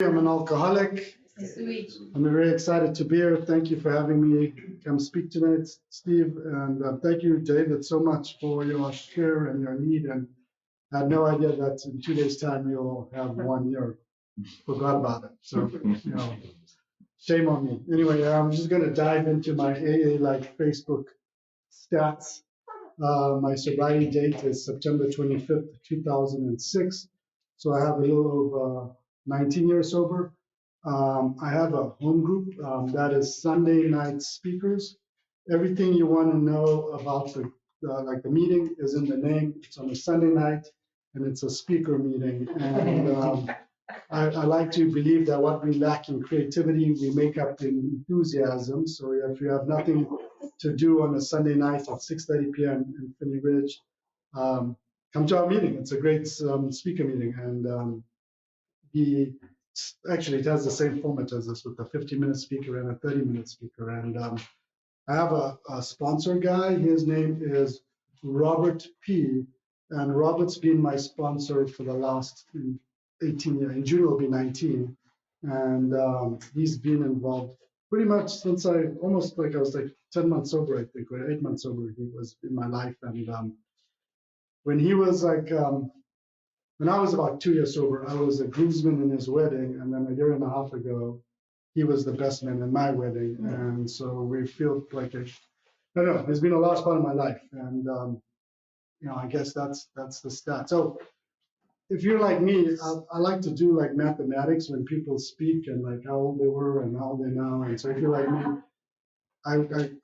I'm an alcoholic. Sui. I'm very excited to be here. Thank you for having me come speak tonight, Steve. And thank you, David, so much for your share and your need. And I had no idea that in 2 days' time you'll have 1 year. Forgot about it. So, shame on me. Anyway, I'm just going to dive into my AA like Facebook stats. My sobriety date is September 25th, 2006. So I have a little over 19 years sober. I have a home group that is Sunday night speakers. Everything you want to know about the meeting is in the name. It's on a Sunday night, and it's a speaker meeting. And I like to believe that what we lack in creativity, we make up in enthusiasm. So if you have nothing to do on a Sunday night at 6:30 p.m. in Finney Ridge, come to our meeting. It's a great speaker meeting, and actually it has the same format as this with a 50-minute speaker and a 30-minute speaker. And I have a sponsor guy. His name is Robert P. And Robert's been my sponsor for the last 18 years. In June will be 19. And he's been involved pretty much since I was like 10 months sober, I think, or 8 months sober. He was in my life. And when he was when I was about 2 years sober, I was a groomsman in his wedding. And then a year and a half ago, he was the best man in my wedding. And so we feel like I don't know, it's been a large part of my life. And, I guess that's the stat. So if you're like me, I like to do like mathematics when people speak and like how old they were and how old they now. And so if you're like me, I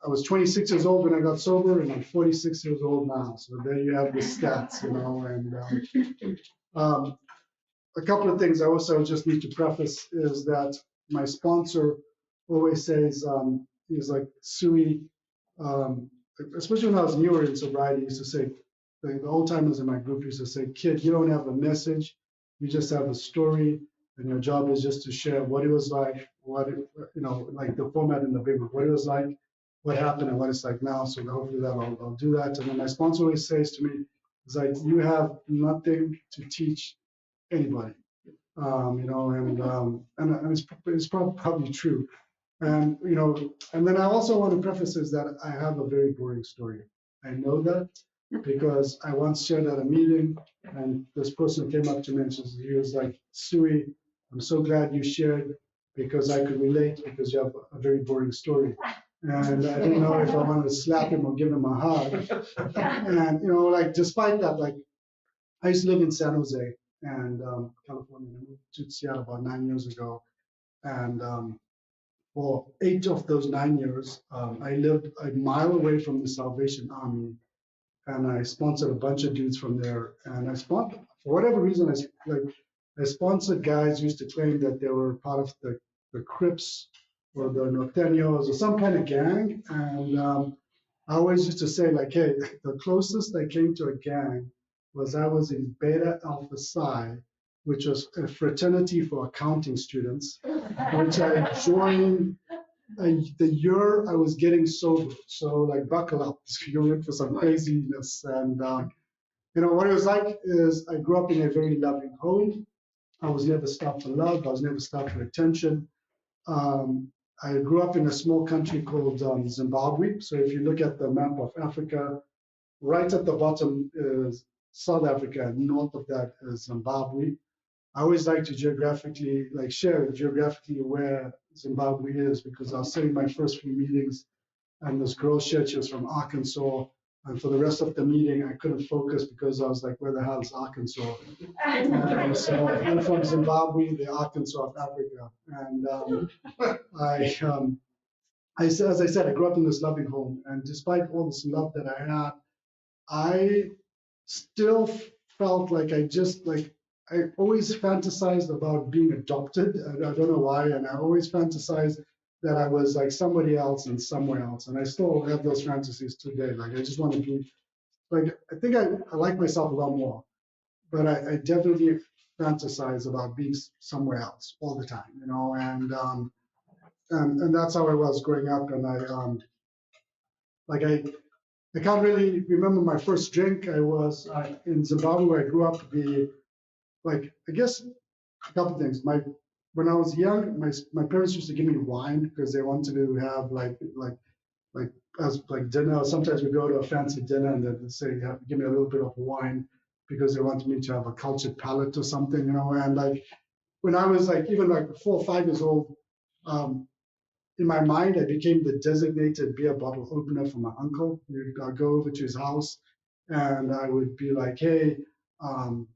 was 26 years old when I got sober, and I'm 46 years old now. So there you have the stats, and a couple of things I also just need to preface is that my sponsor always says, he's like, Sui, especially when I was newer in sobriety, he used to say, the old timers in my group used to say, kid, you don't have a message, you just have a story, and your job is just to share what it was like, like the format in the big book, what it was like, what happened, and what it's like now. So hopefully that I'll do that. And then my sponsor always says to me, it's like, you have nothing to teach anybody, and it's probably true. And, and then I also want to preface is that I have a very boring story. I know that because I once shared at a meeting, and this person came up to me and he was like, Sui, I'm so glad you shared because I could relate because you have a very boring story. And I didn't know if I wanted to slap him or give him a hug. And, despite that, I used to live in San Jose and California. I moved to Seattle about 9 years ago. And for 8 of those 9 years, I lived a mile away from the Salvation Army, and I sponsored a bunch of dudes from there. And I sponsored, for whatever reason, I sponsored guys who used to claim that they were part of the Crips or the Norteños or some kind of gang. And I always used to say, like, hey, the closest I came to a gang was I was in Beta Alpha Psi, which was a fraternity for accounting students, which I joined the year I was getting sober. So like buckle up, you're in for some craziness. And what it was like is I grew up in a very loving home. I was never stopped for love. I was never stopped for attention. I grew up in a small country called Zimbabwe. So if you look at the map of Africa, right at the bottom is South Africa, and north of that is Zimbabwe. I always like to geographically, share geographically where Zimbabwe is, because I was sitting my first few meetings and this girl shared she was from Arkansas. And for the rest of the meeting, I couldn't focus because I was like, where the hell is Arkansas? And so I'm from Zimbabwe, the Arkansas of Africa. And as I said, I grew up in this loving home. And despite all this love that I had, I still felt like I always fantasized about being adopted. I don't know why. And I always fantasized that I was like somebody else and somewhere else. And I still have those fantasies today. Like, I just want to be, I think I like myself a lot more, but I definitely fantasize about being somewhere else all the time, and that's how I was growing up. And I can't really remember my first drink. I was in Zimbabwe, where I grew up, I guess a couple things. when I was young, my parents used to give me wine because they wanted to have like as like dinner. Sometimes we go to a fancy dinner and they'd say, give me a little bit of wine because they wanted me to have a cultured palate or something, you know. And like when I was like even like 4 or 5 years old, in my mind, I became the designated beer bottle opener for my uncle. I'd go over to his house and I would be like, hey, um,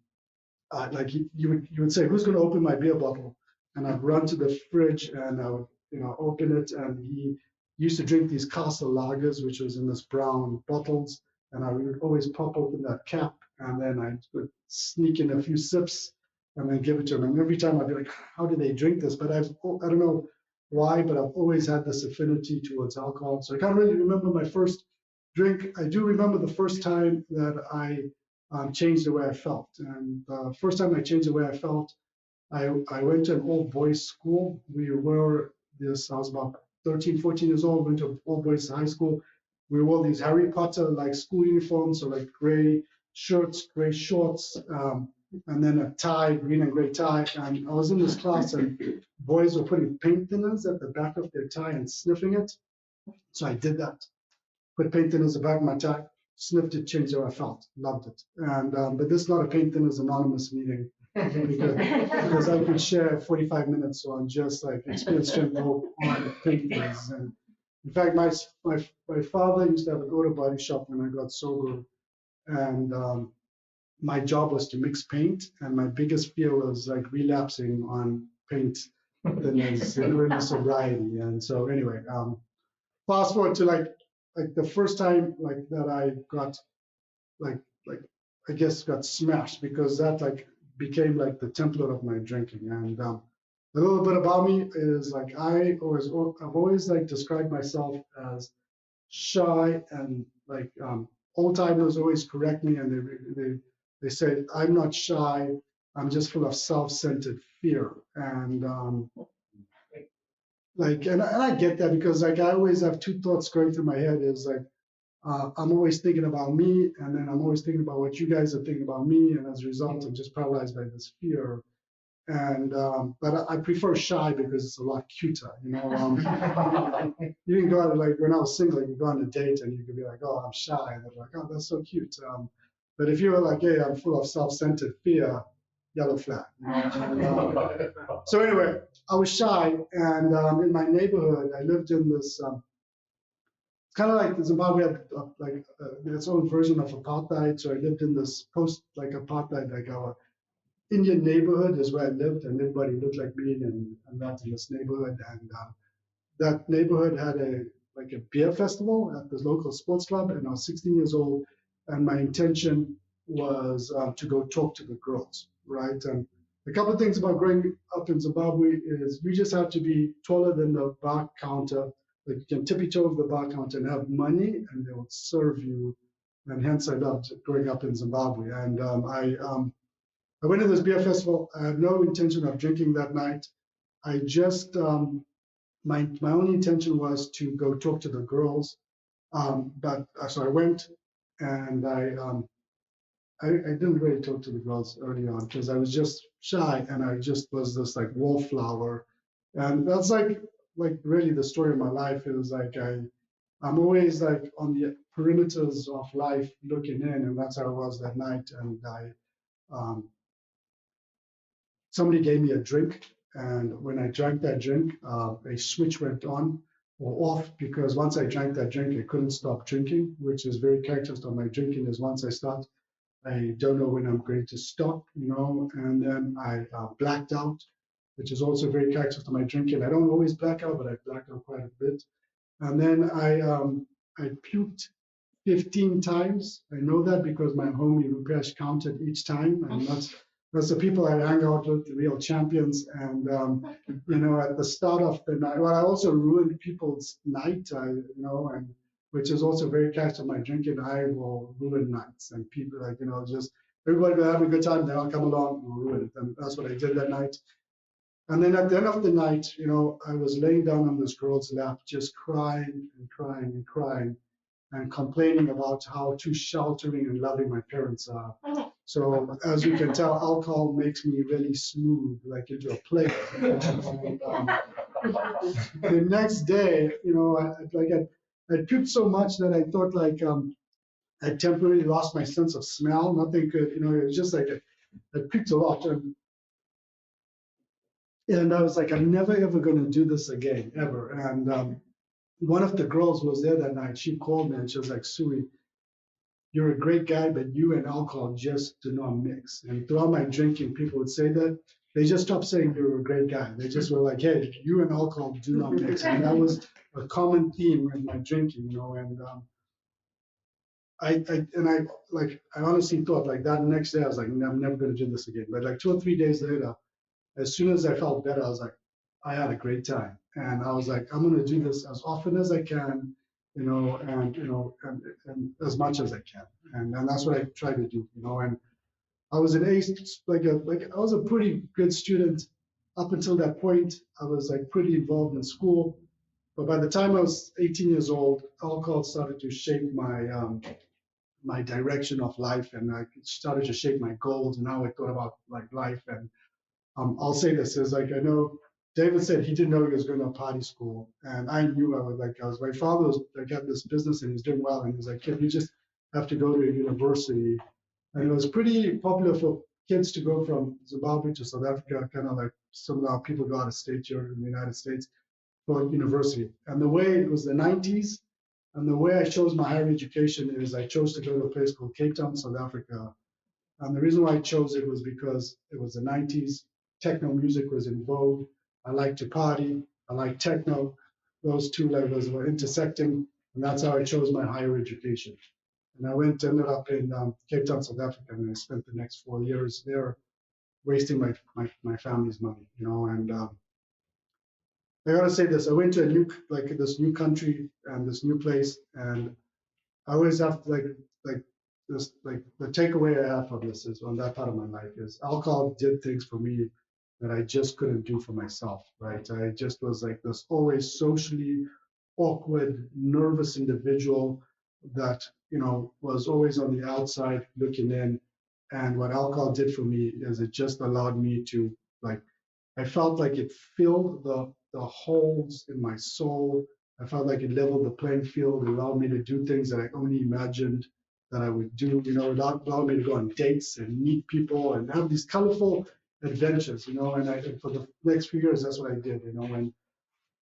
like you would say, who's going to open my beer bottle? And I'd run to the fridge and I would, open it. And he used to drink these castle lagers, which was in this brown bottles. And I would always pop open that cap and then I would sneak in a few sips and then give it to him. And every time I'd be like, how do they drink this? But I don't know why, but I've always had this affinity towards alcohol. So I can't really remember my first drink. I do remember the first time that I changed the way I felt. And the first time I changed the way I felt, I went to an all boys school. I was about 13, 14 years old, went to all boys high school. We wore these Harry Potter like school uniforms, so like gray shirts, gray shorts, and then a tie, green and gray tie. And I was in this class and boys were putting paint thinners at the back of their tie and sniffing it. So I did that. Put paint thinners at the back of my tie, sniffed it, changed how I felt, loved it. And but this is not a paint thinners anonymous meeting because I could share 45 minutes on just like experience strength hope on paint thinners. And in fact, my father used to have an auto body shop when I got sober, and my job was to mix paint, and my biggest fear was like relapsing on paint thinners in sobriety. And so anyway, fast forward to like the first time like that I got like I guess got smashed because that like became like the template of my drinking. And a little bit about me is like I've always like described myself as shy, and like old timers always correct me and they say I'm not shy, I'm just full of self-centered fear. And and I get that because like I always have two thoughts going through my head is like I'm always thinking about me, and then I'm always thinking about what you guys are thinking about me, and as a result, I'm just paralyzed by this fear. And but I prefer shy because it's a lot cuter, you know. You can go out like when I was single, you can go on a date and you could be like, "Oh, I'm shy," and they're like, "Oh, that's so cute." But if you were like, "Hey, I'm full of self-centered fear," yellow flag. You know? And, so anyway, I was shy, and in my neighborhood, I lived in this. It's kind of like Zimbabwe had its own version of apartheid. So I lived in this post like apartheid, like our Indian neighborhood is where I lived, and everybody looked like me, and that's in this neighborhood. And that neighborhood had a beer festival at the local sports club, and I was 16 years old, and my intention was to go talk to the girls, right? And a couple of things about growing up in Zimbabwe is you just have to be taller than the bar counter. Like you can tippy toe over the bar counter and have money, and they will serve you. And hence, I loved growing up in Zimbabwe. And I went to this beer festival. I had no intention of drinking that night. I just my only intention was to go talk to the girls. But so I went, and I didn't really talk to the girls early on because I was just shy, and I just was this like wallflower. And that's like really the story of my life. It was like I'm always like on the perimeters of life looking in, and that's how I was that night. And somebody gave me a drink, and when I drank that drink, a switch went on or off because once I drank that drink, I couldn't stop drinking, which is very characteristic of my drinking. Is once I start, I don't know when I'm going to stop, you know, and then I blacked out, which is also very characteristic of my drinking. I don't always black out, but I blacked out quite a bit. And then I puked 15 times. I know that because my homie Rupesh counted each time, and that's the people I hang out with, the real champions. And you know, at the start of the night, well, I also ruined people's night, you know, and which is also very characteristic of my drinking. I will ruin nights, and people like, you know, just everybody will have a good time, then I'll come along and we'll ruin it. And that's what I did that night. And then at the end of the night, you know, I was laying down on this girl's lap, just crying and crying and crying. and complaining about how too sheltering and loving my parents are. So as you can tell, alcohol makes me really smooth, like into a plate. And, the next day, I puked so much that I thought I temporarily lost my sense of smell. Nothing could, it was just like I puked a lot, and I was like, I'm never ever going to do this again, ever. And one of the girls was there that night. She called me and she was like, Sui, you're a great guy, but you and alcohol just do not mix. And throughout my drinking, people would say that. They just stopped saying you're a great guy. They just were like, hey, you and alcohol do not mix. And that was a common theme in my drinking, and I honestly thought like that next day I was like, I'm never going to do this again. But like 2 or 3 days later, as soon as I felt better, I was like, I had a great time, and I was like, I'm going to do this as often as I can, and as much as I can, and that's what I try to do, And I was an ace, I was a pretty good student up until that point. I was like pretty involved in school, but by the time I was 18 years old, alcohol started to shape my direction of life, and I started to shape my goals and how I thought about like life. And I'll say this is like, I know David said he didn't know he was going to a party school, and I knew my father was like had this business and he was doing well, and he was like, kid, you just have to go to a university. And it was pretty popular for kids to go from Zimbabwe to South Africa, kind of like some of our people go out of state here in the United States for university. And the way it was the 90s, and the way I chose my higher education is I chose to go to a place called Cape Town, South Africa. And the reason why I chose it was because it was the 90s. Techno music was in vogue. I liked to party. I liked techno. Those two levels were intersecting, and that's how I chose my higher education. And I ended up in Cape Town, South Africa, and I spent the next 4 years there, wasting my family's money, And I gotta say this: I went to this new country and this new place, and I always have to like this like the takeaway I have from this is on that part of my life is alcohol did things for me that I just couldn't do for myself, right? I just was like this always socially awkward, nervous individual that was always on the outside looking in. And what alcohol did for me is it just allowed me to like I felt like it filled the holes in my soul. I felt like it leveled the playing field. It allowed me to do things that I only imagined that I would do. It allowed me to go on dates and meet people and have these colorful adventures. And for the next few years, that's what I did.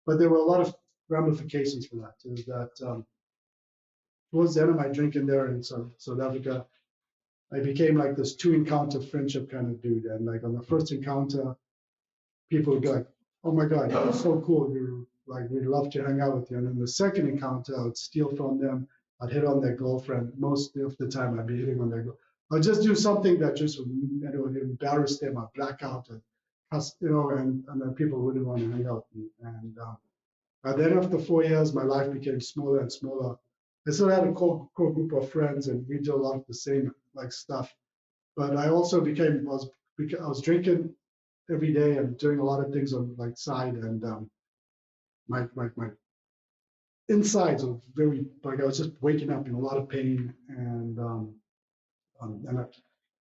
But there were a lot of ramifications for that. Is that towards the end of my drinking there in South Africa, I became like this two encounter friendship kind of dude. And like on the first encounter, people would be like, "Oh my God, you're so cool. You're like, we'd love to hang out with you." And then the second encounter, I would steal from them. I'd hit on their girlfriend. Most of the time, I'd be hitting on their girl. I'd just do something that just would embarrass them. I'd black out and cuss, and then people wouldn't want to hang out with me. And at the end of the 4 years, my life became smaller and smaller. I still had a core group of friends, and we did a lot of the same like stuff. But I also I was drinking every day and doing a lot of things on like side, and my insides were very like I was just waking up in a lot of pain, and um, and I,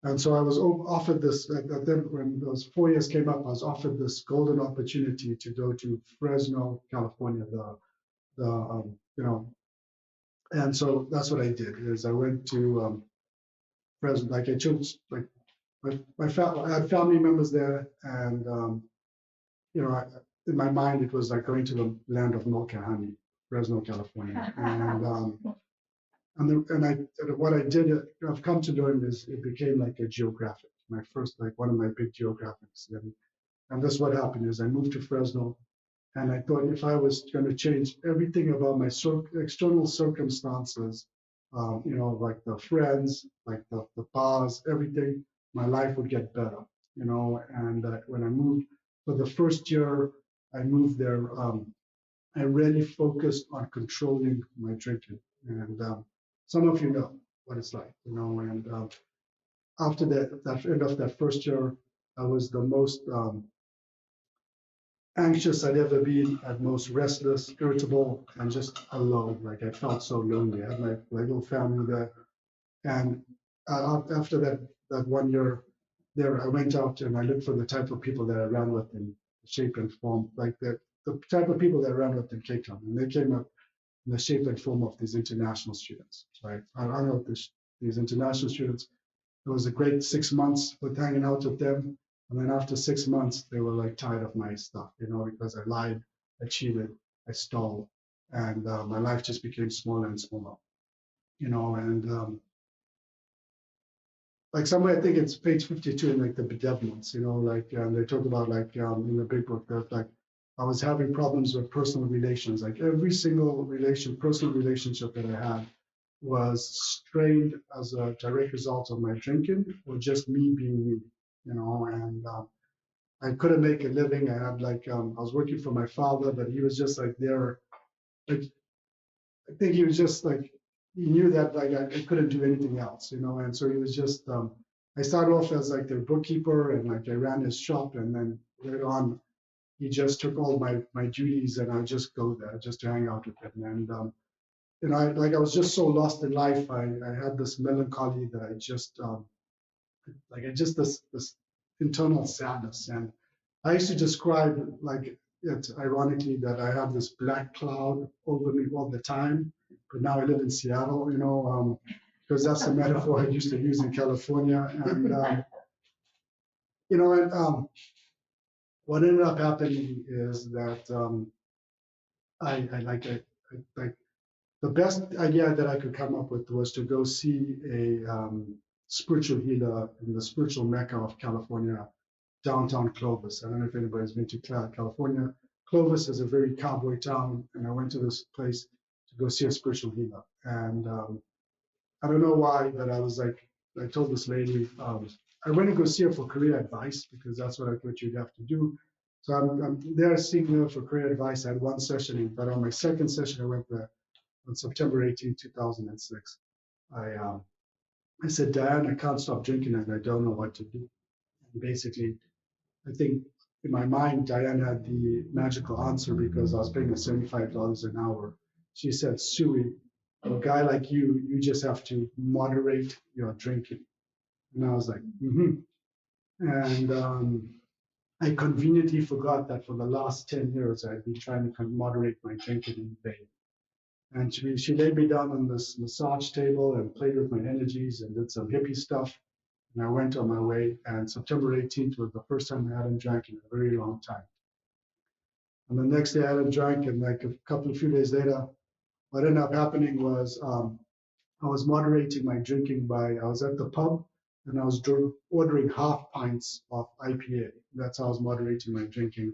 and so I was offered this. Then when those 4 years came up, I was offered this golden opportunity to go to Fresno, California. And so that's what I did. Is I went to Fresno. Like I chose like I had family members there, and in my mind, it was like going to the land of milk and honey, Fresno, California. And what I did, I've come to learn is it became like a geographic, my first, like one of my big geographics. And this what happened is I moved to Fresno, and I thought if I was going to change everything about my external circumstances, like the friends, like the bars, everything, my life would get better, And when I moved for the first year, I moved there. I really focused on controlling my drinking, and some of you know what it's like, And after that end of that first year, I was the most anxious I'd ever been, at most restless, irritable, and just alone. Like I felt so lonely. I had my little family there. And after that 1 year there, I went out and I looked for the type of people that I ran with in shape and form, like the type of people that I ran with in Cape Town. And they came up in the shape and form of these international students, right? I hung out with these international students. It was a great 6 months with hanging out with them. And then after 6 months, they were like tired of my stuff, because I lied, I cheated, I stole, and my life just became smaller and smaller, and like somewhere I think it's page 52 in like the bedevilments, like they talk about like in the big book that like I was having problems with personal relations. Like every single personal relationship that I had was strained as a direct result of my drinking or just me being me, and I couldn't make a living. I had like I was working for my father, but he was just like there. Like I think he was just like he knew that like I couldn't do anything else, and so he was just I started off as like their bookkeeper and like I ran his shop, and then later on he just took all my duties and I just go there just to hang out with him. And I was just so lost in life. I had this melancholy that I just like I just this internal sadness. And I used to describe like it ironically that I have this black cloud over me all the time. But now I live in Seattle, because that's the metaphor I used to use in California. And and what ended up happening is that I the best idea that I could come up with was to go see a spiritual healer in the spiritual mecca of California, downtown Clovis. I don't know if anybody's been to California. Clovis is a very cowboy town, and I went to this place to go see a spiritual healer. And I don't know why, but I was like, I told this lady, I went to go see her for career advice because that's what I thought you'd have to do. So I'm there seeing her for career advice. I had one session, but on my second session, I went there on September 18, 2006. I said, Diane, I can't stop drinking and I don't know what to do. And basically, I think in my mind, Diane had the magical answer because I was paying her $75 an hour. She said, Sui, a guy like you just have to moderate your drinking. And I was like, mm-hmm. And I conveniently forgot that for the last 10 years, I'd been trying to moderate my drinking in vain. And she laid me down on this massage table and played with my energies and did some hippie stuff. And I went on my way. And September 18th was the first time I hadn't drank in a very long time. And the next day I hadn't drank, and like a few days later, what ended up happening was I was moderating my drinking I was at the pub and I was ordering half pints of IPA. That's how I was moderating my drinking.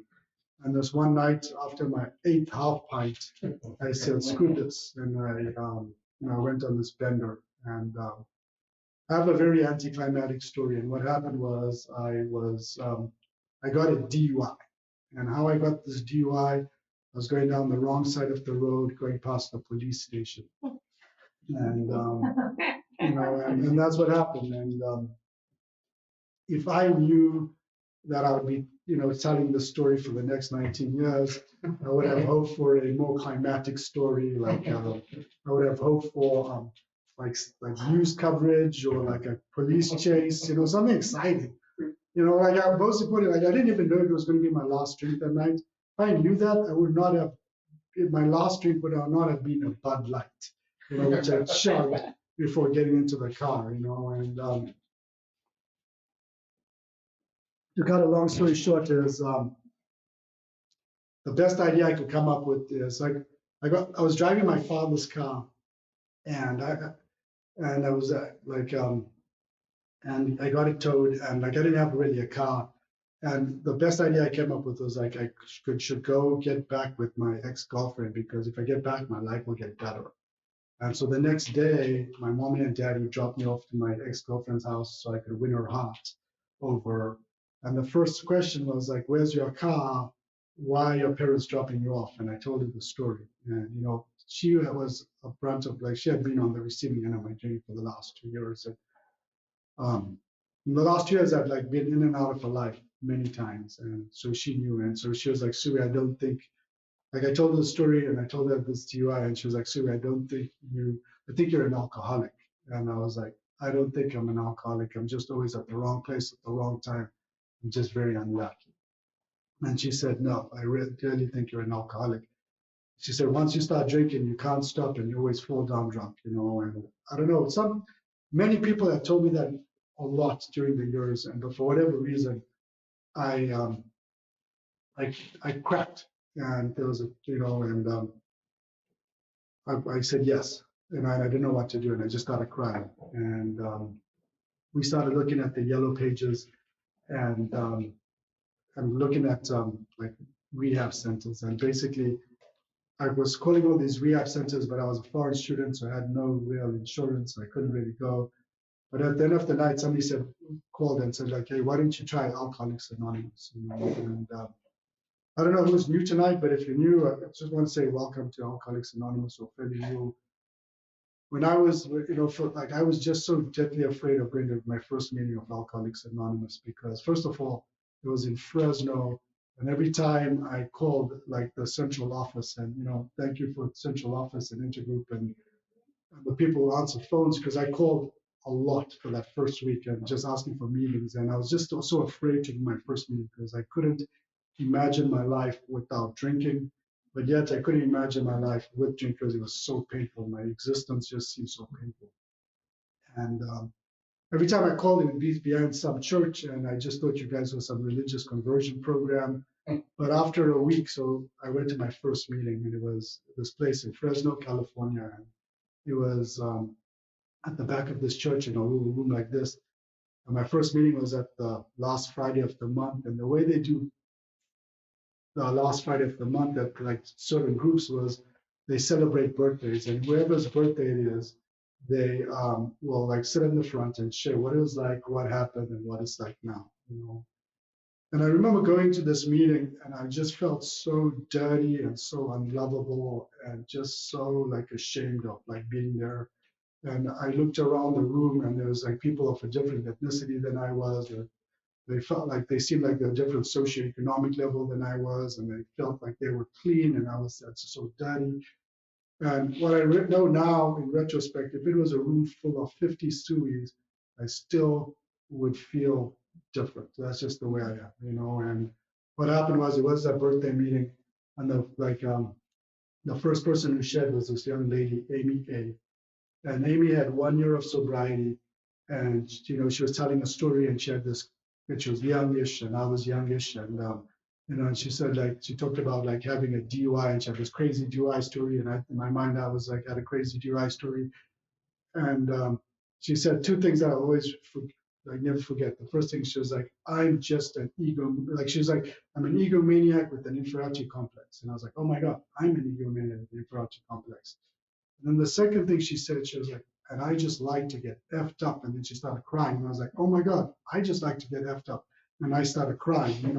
And this one night after my 8th half pint, I said, screw this. And I went on this bender. And I have a very anticlimactic story. And what happened was I got a DUI. And how I got this DUI, I was going down the wrong side of the road, going past the police station. And, and that's what happened. And if I knew that I would be, telling the story for the next 19 years, I would have hoped for a more climatic story. Like I would have hoped for like news coverage or like a police chase, something exciting. Like most importantly, like I didn't even know it was going to be my last drink that night. If I knew that, I would not have. My last drink would not have been a Bud Light, which I chugged before getting into the car, and to cut a long story short is the best idea I could come up with is like I was driving my father's car and I was and I got it towed and like I didn't have really a car, and the best idea I came up with was like I should go get back with my ex-girlfriend because if I get back my life will get better. And so the next day, my mommy and daddy dropped me off to my ex-girlfriend's house so I could win her heart over. And the first question was like, where's your car? Why are your parents dropping you off? And I told her the story. And, she was a brunt of like, she had been on the receiving end of my drink for the last 2 years. And in the last 2 years, I've like been in and out of her life. many times. And so she knew. And so she was like, Sui, I don't think, like I told her the story and I told her this DUI and she was like, Sui, I think you're an alcoholic. And I was like, I don't think I'm an alcoholic. I'm just always at the wrong place at the wrong time. I'm just very unlucky. And she said, no, I really think you're an alcoholic. She said, once you start drinking, you can't stop and you always fall down drunk, and I don't know, many people have told me that a lot during the years, but for whatever reason, I, I cracked and there was I said yes. And I didn't know what to do and I just started crying. And we started looking at the yellow pages and I'm looking at like rehab centers and basically I was calling all these rehab centers, but I was a foreign student, so I had no real insurance, so I couldn't really go. But at the end of the night, somebody called and said, like, hey, why don't you try Alcoholics Anonymous? And I don't know who's new tonight, but if you're new, I just want to say welcome to Alcoholics Anonymous or fairly new. When I was, I was just so deathly afraid of going to my first meeting of Alcoholics Anonymous because, first of all, it was in Fresno. And every time I called like the central office and, thank you for central office and intergroup and the people who answer phones, because I called a lot for that first week and just asking for meetings. And I was just so afraid to do my first meeting because I couldn't imagine my life without drinking. But yet I couldn't imagine my life with drink because it was so painful. My existence just seemed so painful. And every time I called, it would be behind some church, and I just thought you guys were some religious conversion program. But after a week, so I went to my first meeting, and it was this place in Fresno, California. And it was at the back of this church in a little room like this. And my first meeting was at the last Friday of the month. And the way they do the last Friday of the month at like certain groups was they celebrate birthdays, and whoever's birthday it is, they will like sit in the front and share what it was like, what happened, and what it's like now. And I remember going to this meeting, and I just felt so dirty and so unlovable, and just so like ashamed of like being there. And I looked around the room, and there was like people of a different ethnicity than I was, or they felt like they seemed like they're a different socioeconomic level than I was, and they felt like they were clean, and I was so dirty. And what I know now in retrospect, if it was a room full of 50 Suis, I still would feel different. That's just the way I am, And what happened was it was that birthday meeting, and the first person who shared was this young lady, Amy A. And Amy had 1 year of sobriety, and she was telling a story, and she had this, and she was youngish, and I was youngish, and and she said like she talked about like having a DUI, and she had this crazy DUI story, and in my mind I was like had a crazy DUI story, and she said two things that I always never forget. The first thing she was like, I'm just an ego, like she was like, I'm an egomaniac with an inferiority complex, and I was like, oh my God, I'm an egomaniac with an inferiority complex. And then the second thing she said, she was like, and I just like to get effed up. And then she started crying. And I was like, oh my God, I just like to get effed up. And I started crying, and,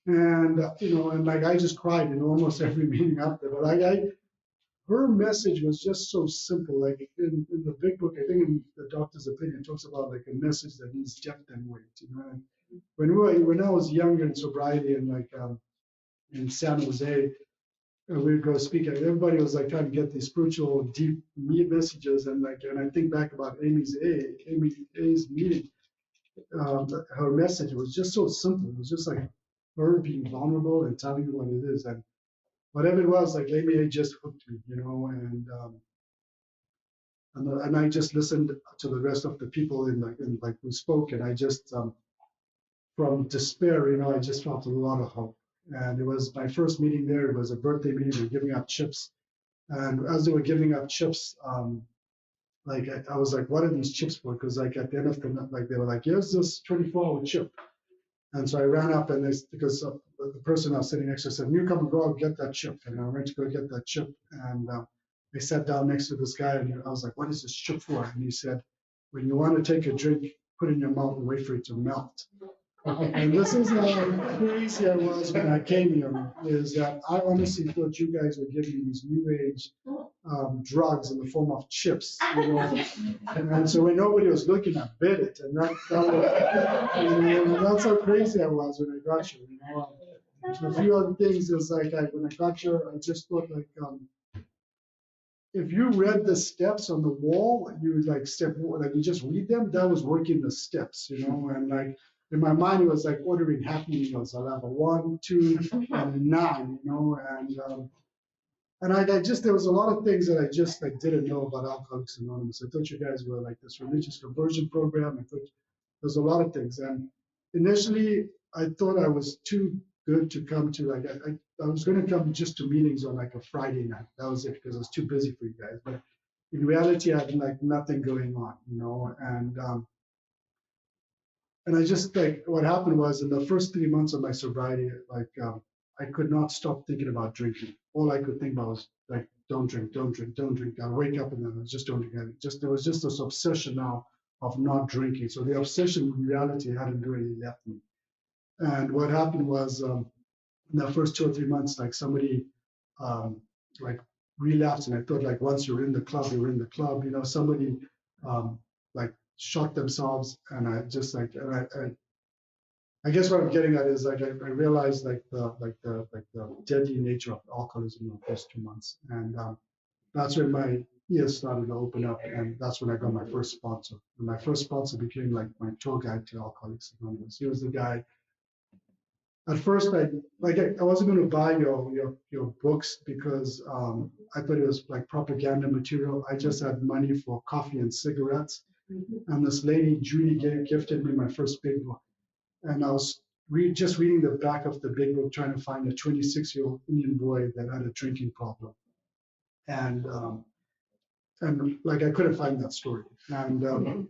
and like I just cried in almost every meeting after. But her message was just so simple. Like in the big book, I think in the doctor's opinion, it talks about like a message that needs depth and weight, And when I was younger in sobriety and like in San Jose, we'd go speak, and everybody was like trying to get these spiritual deep messages, and I think back about Amy A's meeting, her message was just so simple. It was just like her being vulnerable and telling you what it is, and whatever it was, like Amy A just hooked me, and I just listened to the rest of the people in who spoke, and I just from despair, I just felt a lot of hope. And it was my first meeting there. It was a birthday meeting. We were giving out chips. And as they were giving out chips, I was like, what are these chips for? Because like at the end of the night, like they were like, here's this 24-hour chip. And so I ran up and because the person I was sitting next to said, newcomer, go out, get that chip. And I went to go get that chip. And I sat down next to this guy and I was like, what is this chip for? And he said, when you want to take a drink, put it in your mouth and wait for it to melt. And this is how crazy I was when I came here, is that I honestly thought you guys were giving these new age drugs in the form of chips, and so when nobody was looking, I bit it, and that's how crazy I was when I got here. A few other things is like when I got here, I just thought like if you read the steps on the wall, you would like you just read them. That was working the steps, and like in my mind it was like ordering Happy Meals. I'll have a 1, 2, and 9, and I just there was a lot of things that I just like didn't know about Alcoholics Anonymous. I thought you guys were like this religious conversion program. I thought there's a lot of things, and initially I thought I was too good to come to like I was going to come just to meetings on like a Friday night. That was it because I was too busy for you guys. But in reality, I had like nothing going on, and I just like what happened was in the first 3 months of my sobriety, like I could not stop thinking about drinking. All I could think about was like, don't drink, don't drink, don't drink. I wake up and then I just don't drink. There was just this obsession now of not drinking. So the obsession in reality hadn't really left me. And what happened was in the first 2 or 3 months, like somebody like relapsed, and I thought like once you're in the club, you're in the club. Somebody like shot themselves, and I just like and I guess what I'm getting at is like I realized like the deadly nature of alcoholism in the first 2 months, and that's when my ears started to open up, and that's when I got my first sponsor. And my first sponsor became like my tour guide to Alcoholics Anonymous. He was the guy. At first, I wasn't going to buy your books because I thought it was like propaganda material. I just had money for coffee and cigarettes, and this lady Judy gifted me my first big book, and I was just reading the back of the big book trying to find a 26-year-old Indian boy that had a drinking problem, and like I couldn't find that story, and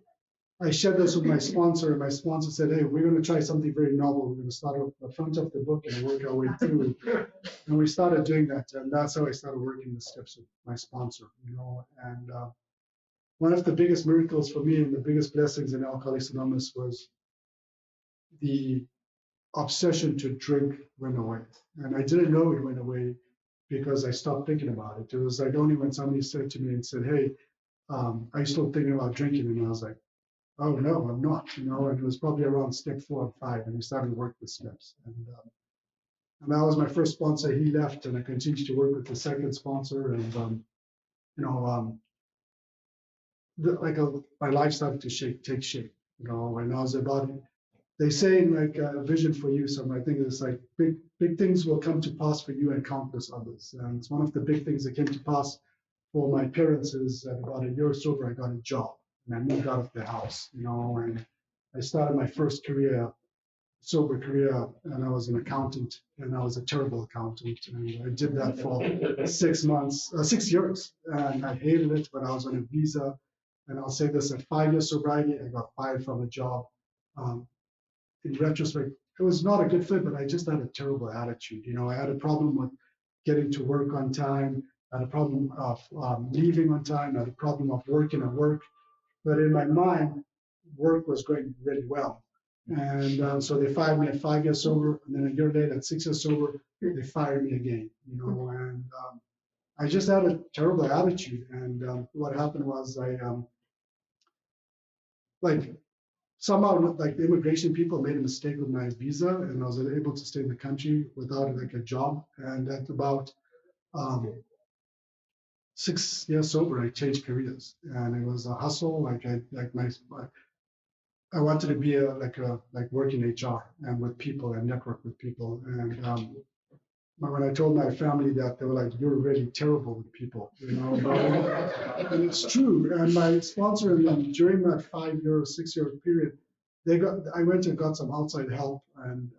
I shared this with my sponsor, and my sponsor said, "Hey, we're going to try something very novel. We're going to start off the front of the book and work our way through." And we started doing that, and that's how I started working the steps with my sponsor. And one of the biggest miracles for me and the biggest blessings in Alcoholics Anonymous was the obsession to drink went away, and I didn't know it went away because I stopped thinking about it. It was like only when somebody said to me and said, "Hey, are you still thinking about drinking?" And I was like, "Oh no, I'm not," and it was probably around step 4 or 5, and we started to work with steps. And that was my first sponsor. He left, and I continued to work with the second sponsor, and my life started to take shape. When I was about, they say like a vision for you. So I think it's like big things will come to pass for you and countless others. And it's one of the big things that came to pass for my parents is that about a year sober, I got a job. And I moved out of the house, and I started my first sober career, and I was an accountant, and I was a terrible accountant. And I did that for 6 years, and I hated it, but I was on a visa. And I'll say this, at 5 years sobriety, I got fired from a job. In retrospect, it was not a good fit, but I just had a terrible attitude. I had a problem with getting to work on time. I had a problem of leaving on time. I had a problem of working at work. But in my mind, work was going really well. And so they fired me at 5 years sober. And then a year later, at 6 years sober, they fired me again. And I just had a terrible attitude. And what happened was like somehow like the immigration people made a mistake with my visa, and I was able to stay in the country without like a job. And at about 6 years sober, I changed careers, and it was a hustle. I wanted to be like work in HR and with people and network with people. And when I told my family that, they were like, "You're really terrible with people," and it's true. And my sponsor, and during that 5 year or 6 year period, I went and got some outside help, and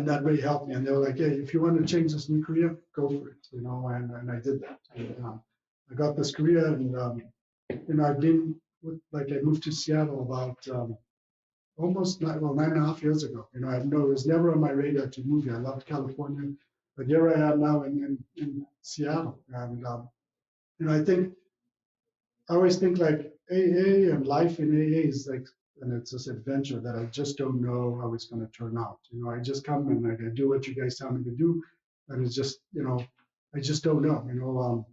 that really helped me. And they were like, "Hey, if you want to change this new career, go for it," and I did that. And I got this career, and I've been I moved to Seattle about almost 9.5 years ago. It was never on my radar to move here. I loved California, but here I am now in Seattle. And I always think like AA and life in AA is like, and it's this adventure that I just don't know how it's going to turn out. I just come and I do what you guys tell me to do, and it's just I just don't know.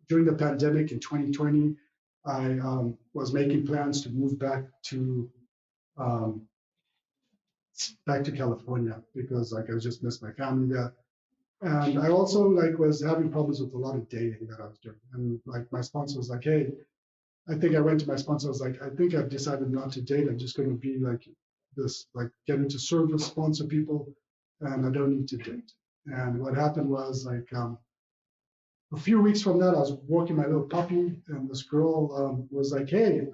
During the pandemic in 2020, I was making plans to move um, back to California because like I just missed my family there. And I also like was having problems with a lot of dating that I was doing. And like my sponsor was like, hey, I think I went to my sponsor, I was like, I think I've decided not to date. I'm just going to be like this, like get into service, sponsor people, and I don't need to date. And what happened was like a few weeks from that, I was walking my little puppy, and this girl was like, hey,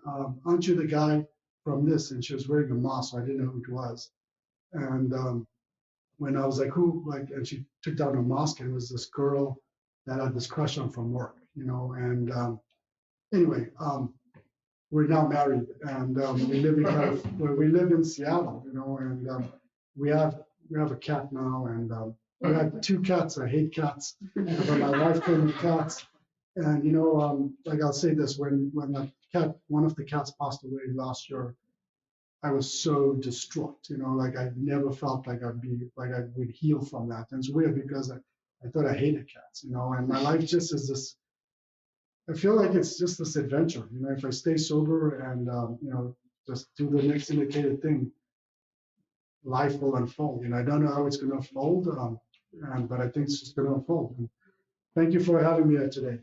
aren't you the guy from this? And she was wearing a mask, so I didn't know who it was. And when I was like, who, like, and she took down her mask, and it was this girl that I had this crush on from work, and anyway, we're now married, and we live in Seattle, and we have a cat now, and we had two cats. I hate cats, but my wife came with cats, and like I'll say this: when one of the cats passed away last year, I was so distraught. Like I never felt like I would heal from that. And it's weird because I thought I hated cats, and my life just is this. I feel like it's just this adventure. If I stay sober and just do the next indicated thing, life will unfold. I don't know how it's going to unfold, but I think it's just going to unfold. And thank you for having me here today.